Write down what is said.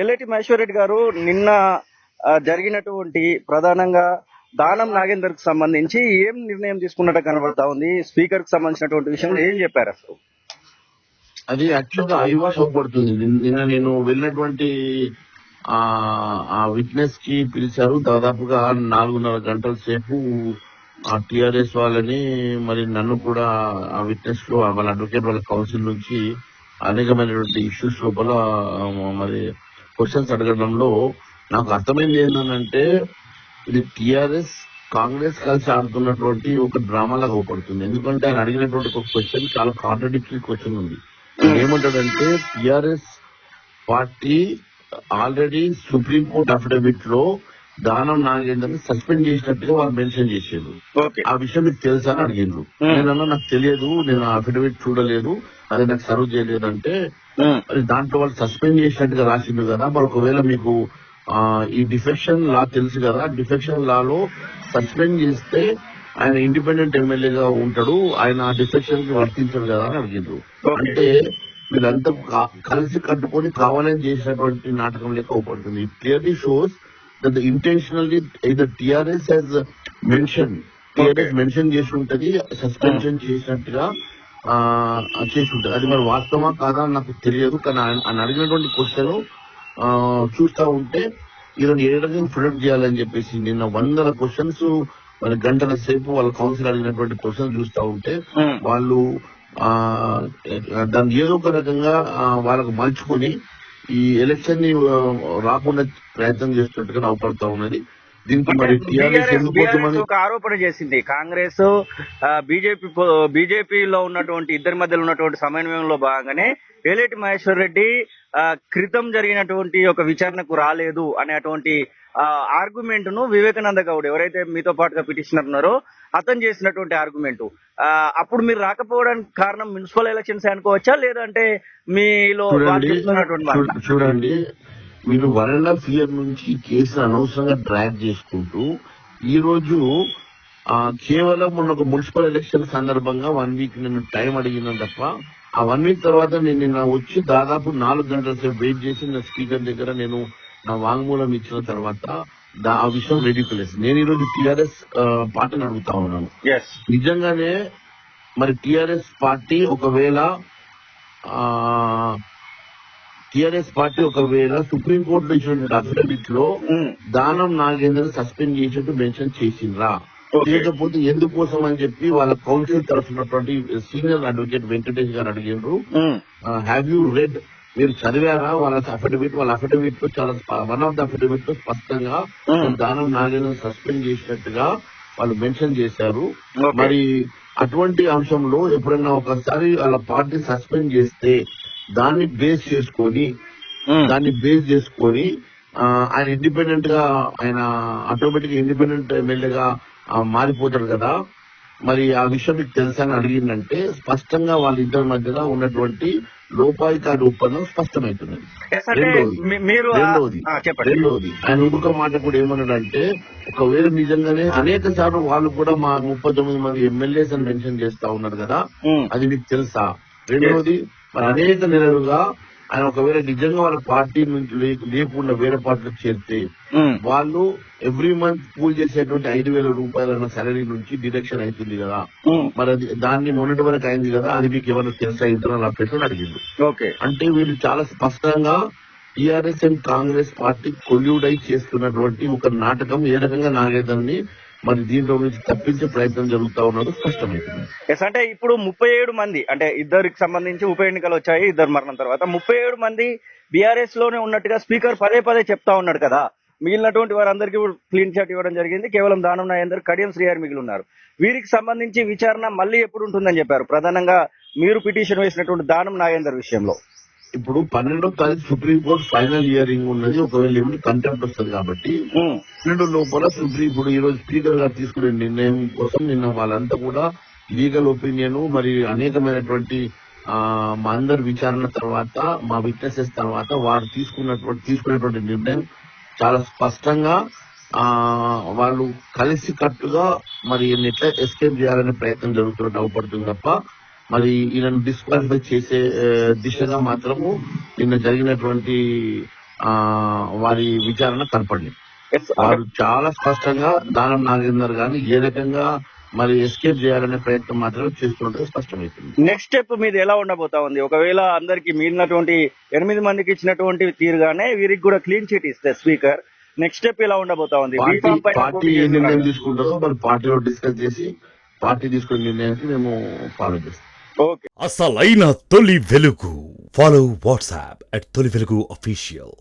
ఎల్లేటి మహేశ్వర్ రెడ్డి గారు నిన్న జరిగినటువంటి ప్రధానంగా దానం నాగేందర్ కు సంబంధించి ఏం నిర్ణయం తీసుకున్నట్టు కనబడతా ఉంది. స్పీకర్ కు సంబంధించినటువంటి విషయంలో ఏం చెప్పారు అసలు? అది యాక్చువల్గా ఐవాష్ అవ్వబడుతుంది. నిన్న నేను వెళ్ళినటువంటి ఆ విట్నెస్ కి పిలిచారు. దాదాపుగా 4.5 గంటల సేపు ఆ టిఆర్ఎస్ వాళ్ళని మరి నన్ను కూడా ఆ విట్నెస్ లో వాళ్ళ అడ్వకేట్ వాళ్ళ కౌన్సిల్ నుంచి అనేకమైనటువంటి ఇష్యూస్ లోపల మరి క్వశ్చన్స్ అడగడంలో నాకు అర్థమైంది ఏంటంటే ఇది టిఆర్ఎస్ కాంగ్రెస్ కలిసి ఆడుతున్నటువంటి ఒక డ్రామా లాగా అవపడుతుంది. ఎందుకంటే ఆయన అడిగినటువంటి ఒక క్వశ్చన్ చాలా కాంట్రడిక్టరీ క్వశ్చన్ ఉంది. ఏమంటాడంటే TRS party already supreme court affidavit లో దానం నాగేందర్ ని సస్పెండ్ చేసినట్టుగా వాళ్ళు మెన్షన్ చేశారు. ఆ విషయం మీకు తెలుసా అని అడిగిండ్రు. నేనన్నా నాకు తెలియదు, నేను అఫిడవిట్ చూడలేదు, అది నాకు సర్వ్ చేయలేదు అంటే మరి దాంట్లో వాళ్ళు సస్పెండ్ చేసినట్టుగా రాసిండు కదా, మరి ఒకవేళ మీకు ఈ డిఫెక్షన్ లా తెలుసు కదా, డిఫెక్షన్ లాలో సస్పెండ్ చేస్తే ఆయన ఇండిపెండెంట్ ఎమ్మెల్యేగా ఉంటాడు, ఆయన ఆ డిఫెక్షన్ కి వర్తించడు కదా అని అడిగిండ్రు. అంటే వీళ్ళంతా కలిసి కట్టుకొని కావాలని చేసినటువంటి నాటకం లెక్క అవపడుతుంది. It clearly shows that the intentionally either TRS has mentioned, TRS mention చేసి ఉంటది, సస్పెన్షన్ చేసినట్టుగా చేసి ఉంటది. అది మరి వాస్తవమా కాదా నాకు తెలియదు. కానీ ఆయన అడిగినటువంటి క్వశ్చన్ చూస్తా ఉంటే ఈరోజు ఏ రకంగా ప్రొడక్ట్ చేయాలని చెప్పేసి నిన్న 100 క్వశ్చన్స్ మరి గంటల సేపు వాళ్ళ కౌన్సిల్ అడిగినటువంటి క్వశ్చన్ చూస్తా ఉంటే వాళ్ళు దాన్ని ఏదో ఒక రకంగా వాళ్ళకు మలుచుకొని ఈ ఎలక్షన్ ని రాకుండా ప్రయత్నం చేస్తున్నట్టుగా అవపడతా ఉన్నది. దీనికి మరి టీఆర్ఎస్ ఒక ఆరోపణ చేసింది. కాంగ్రెస్ బీజేపీలో ఉన్నటువంటి ఇద్దరి మధ్యలో ఉన్నటువంటి సమన్వయంలో భాగంగానే ఎల్లేటి మహేశ్వర్ రెడ్డి క్రితం జరిగినటువంటి ఒక విచారణకు రాలేదు అనేటువంటి ఆర్గ్యుమెంట్ ను వివేకానంద గౌడ్ ఎవరైతే మీతో పాటుగా పిటిషనర్ ఉన్నారో అతను చేసినటువంటి ఆర్గ్యుమెంట్, అప్పుడు మీరు రాకపోవడానికి కారణం మున్సిపల్ ఎలక్షన్స్ అనుకోవచ్చా, లేదంటే మీలో చూడండి మీరు 1.5 year నుంచి కేసును అనవసరంగా ట్రాక్ చేసుకుంటూ ఈ రోజు కేవలం మొన్న ఒక మున్సిపల్ ఎలక్షన్ సందర్భంగా 1 week నేను టైం అడిగినాను తప్ప ఆ 1 week తర్వాత నేను నిన్న వచ్చి దాదాపు 4 గంటల సేపు వెయిట్ చేసి నా స్పీకర్ దగ్గర నేను నా వాంగ్మూలం ఇచ్చిన తర్వాత ఆ విషయం రెడిక్యులస్. నేను ఈరోజు టిఆర్ఎస్ పార్టీని అడుగుతా ఉన్నాను, నిజంగానే మరి టిఆర్ఎస్ పార్టీ ఒకవేళ సుప్రీంకోర్టులో ఇచ్చినటువంటి అఫిడవిట్ లో దానం నాగేందర్ సస్పెండ్ చేసినట్టు మెన్షన్ చేసిండ్రా, లేకపోతే ఎందుకోసం అని చెప్పి వాళ్ళ కౌన్సిల్ తరఫునటువంటి సీనియర్ అడ్వకేట్ వెంకటేష్ గారు అడిగారు, హ్యావ్ యూ రెడ్, మీరు చదివారా వాళ్ళ అఫిడవిట్ లో చాలా వన్ ఆఫ్ ద అఫిడవిట్ లో స్పష్టంగా దానం నాగేందర్ సస్పెండ్ చేసినట్టుగా వాళ్ళు మెన్షన్ చేశారు. మరి అటువంటి అంశంలో ఎప్పుడైనా ఒకసారి వాళ్ళ పార్టీ సస్పెండ్ చేస్తే దాన్ని బేస్ చేసుకొని ఆయన ఇండిపెండెంట్ గా ఆయన ఆటోమేటిక్ ఇండిపెండెంట్ ఎమ్మెల్యేగా మారిపోతాడు కదా, మరి ఆ విషయం మీకు తెలుసా అని అడిగిందంటే స్పష్టంగా వాళ్ళిద్దరి మధ్యలో ఉన్నటువంటి లోపాయికారి ఒప్పందం స్పష్టమవుతున్నది. రెండవది ఆయన ఇంకొక మాట కూడా ఏమన్నాడంటే ఒకవేళ నిజంగానే అనేక సార్లు వాళ్ళు కూడా మా 39 మంది ఎమ్మెల్యేస్ అని మెన్షన్ చేస్తా ఉన్నారు కదా, అది మీకు తెలుసా. రెండవది మరి అనేక నెలలుగా ఆయన ఒకవేళ నిజంగా వాళ్ళ పార్టీ నుంచి లేకుండా వేరే పార్టీలకు చేరితే వాళ్ళు ఎవ్రీ మంత్ పూల్ చేసేటువంటి 5,000 రూపాయల సాలరీ నుంచి డిడక్షన్ అవుతుంది కదా, మరి అది దాన్ని మొన్నటి వరకు అయింది కదా, అది మీకు ఏమైనా తెలుసా ఇంటర్నల్ అఫేర్స్ అడిగింది. అంటే వీళ్ళు చాలా స్పష్టంగా టీఆర్ఎస్ అండ్ కాంగ్రెస్ పార్టీ కొల్యూడై చేస్తున్నటువంటి ఒక నాటకం ఏ రకంగా నాగేందర్ని మరి దీంట్లో నుంచి తప్పించే ప్రయత్నం జరుగుతా ఉన్నది స్పష్టమైంది. అంటే ఇప్పుడు 37 మంది అంటే ఇద్దరికి సంబంధించి ఉప ఎన్నికలు వచ్చాయి, ఇద్దరు మరణం తర్వాత 37 మంది బీఆర్ఎస్ లోనే ఉన్నట్టుగా స్పీకర్ పదే చెప్తా ఉన్నాడు కదా. మిగిలినటువంటి వారందరికీ క్లీన్ చిట్ ఇవ్వడం జరిగింది. కేవలం దానం నాగేందర్, కడియం శ్రీహరి మిగిలి ఉన్నారు. వీరికి సంబంధించి విచారణ మళ్ళీ ఎప్పుడు ఉంటుందని చెప్పారు. ప్రధానంగా మీరు పిటిషన్ వేసినటువంటి దానం నాగేందర్ విషయంలో ఇప్పుడు 12వ తారీఖు సుప్రీంకోర్టు ఫైనల్ హియరింగ్ ఉన్నది. ఒకవేళ కంటెంప్ట్ వస్తుంది కాబట్టి 12 లోపల ఇప్పుడు ఈ రోజు స్పీకర్ గారు తీసుకునే నిర్ణయం కోసం నిన్న వాళ్ళంతా కూడా లీగల్ ఒపీనియన్ మరి అనేకమైనటువంటి మా అందరి విచారణ తర్వాత మా విట్నెసెస్ తర్వాత వారు తీసుకునేటువంటి నిర్ణయం చాలా స్పష్టంగా వాళ్ళు కలిసి కట్టుగా మరి ఎట్లా ఎస్కేప్ చేయాలనే ప్రయత్నం జరుగుతున్నట్టు అవపడుతుంది తప్ప మరి ఈయనను డిస్క్వాలిఫై చేసే దిశగా మాత్రము నిన్న జరిగినటువంటి వారి విచారణ కనపడింది. Yes, అంటే వారు చాలా స్పష్టంగా దానం నాగేందర్ గారిని ఏ రకంగా మరి ఎస్కేప్ చేయాలనే ప్రయత్నం మాత్రమే చేస్తుంటే స్పష్టమవుతుంది. నెక్స్ట్ స్టెప్ మీది ఎలా ఉండబోతా ఉంది? ఒకవేళ అందరికి మిగిలినటువంటి 8 మందికి ఇచ్చినటువంటి తీరుగానే వీరికి కూడా క్లీన్ చిట్ ఇస్తే స్పీకర్, నెక్స్ట్ స్టెప్ ఎలా ఉండబోతా ఉంది? పార్టీ ఏ నిర్ణయం తీసుకుంటారో మరి పార్టీలో డిస్కస్ చేసి పార్టీ తీసుకునే నిర్ణయానికి మేము ఫాలో చేస్తాం. ఓకే. అసలైన తొలి వెలుగు. ఫాలో వాట్సాప్ @తొలి వెలుగు అఫీషియల్.